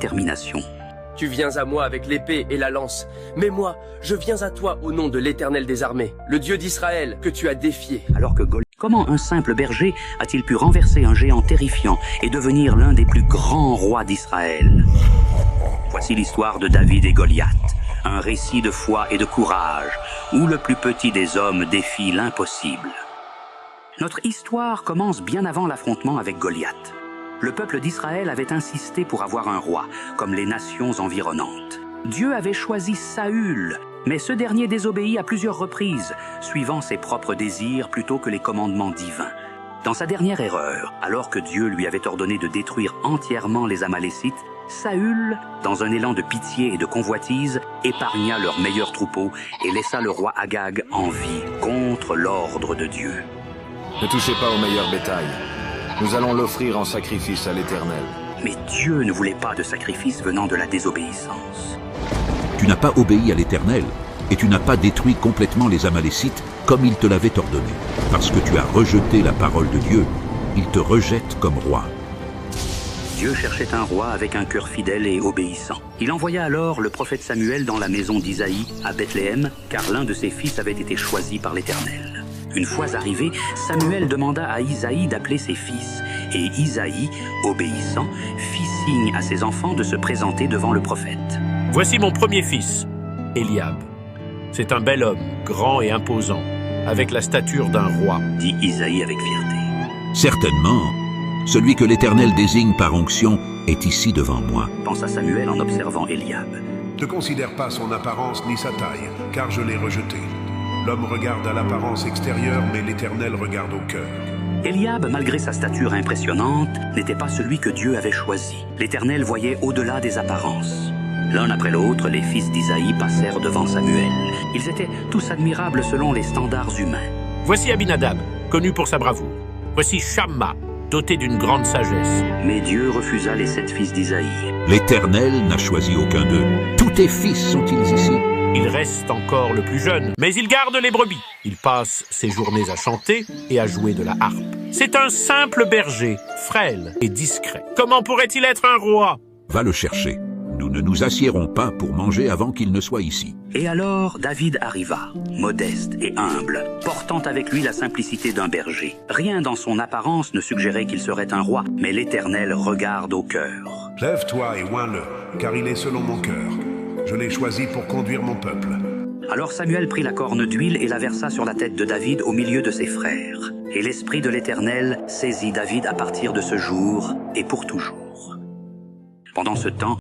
détermination. Tu viens à moi avec l'épée et la lance, mais moi, je viens à toi au nom de l'Éternel des armées, le Dieu d'Israël que tu as défié. Alors que comment un simple berger a-t-il pu renverser un géant terrifiant et devenir l'un des plus grands rois d'Israël? Voici l'histoire de David et Goliath, un récit de foi et de courage, où le plus petit des hommes défie l'impossible. Notre histoire commence bien avant l'affrontement avec Goliath. Le peuple d'Israël avait insisté pour avoir un roi, comme les nations environnantes. Dieu avait choisi Saül, mais ce dernier désobéit à plusieurs reprises, suivant ses propres désirs plutôt que les commandements divins. Dans sa dernière erreur, alors que Dieu lui avait ordonné de détruire entièrement les Amalécites, Saül, dans un élan de pitié et de convoitise, épargna leur meilleur troupeau et laissa le roi Agag en vie contre l'ordre de Dieu. Ne touchez pas au meilleur bétail. Nous allons l'offrir en sacrifice à l'Éternel. Mais Dieu ne voulait pas de sacrifice venant de la désobéissance. Tu n'as pas obéi à l'Éternel, et tu n'as pas détruit complètement les Amalécites comme il te l'avait ordonné. Parce que tu as rejeté la parole de Dieu, il te rejette comme roi. Dieu cherchait un roi avec un cœur fidèle et obéissant. Il envoya alors le prophète Samuel dans la maison d'Isaïe à Bethléem, car l'un de ses fils avait été choisi par l'Éternel. Une fois arrivé, Samuel demanda à Isaïe d'appeler ses fils, et Isaïe, obéissant, fit signe à ses enfants de se présenter devant le prophète. « Voici mon premier fils, Eliab. C'est un bel homme, grand et imposant, avec la stature d'un roi. » dit Isaïe avec fierté. « Certainement, celui que l'Éternel désigne par onction est ici devant moi. » pensa Samuel en observant Eliab. « Ne considère pas son apparence ni sa taille, car je l'ai rejeté. L'homme regarde à l'apparence extérieure, mais l'Éternel regarde au cœur. » Eliab, malgré sa stature impressionnante, n'était pas celui que Dieu avait choisi. L'Éternel voyait au-delà des apparences. L'un après l'autre, les fils d'Isaïe passèrent devant Samuel. Ils étaient tous admirables selon les standards humains. « Voici Abinadab, connu pour sa bravoure. Voici Shamma, doté d'une grande sagesse. » Mais Dieu refusa les 7 fils d'Isaïe. « L'Éternel n'a choisi aucun d'eux. Tous tes fils sont-ils ici ?» Il reste encore le plus jeune, mais il garde les brebis. Il passe ses journées à chanter et à jouer de la harpe. C'est un simple berger, frêle et discret. Comment pourrait-il être un roi? Va le chercher. Nous ne nous assiérons pas pour manger avant qu'il ne soit ici. Et alors David arriva, modeste et humble, portant avec lui la simplicité d'un berger. Rien dans son apparence ne suggérait qu'il serait un roi, mais l'Éternel regarde au cœur. « Lève-toi et oins-le, car il est selon mon cœur. Je l'ai choisi pour conduire mon peuple. » Alors Samuel prit la corne d'huile et la versa sur la tête de David au milieu de ses frères. Et l'Esprit de l'Éternel saisit David à partir de ce jour et pour toujours. Pendant ce temps,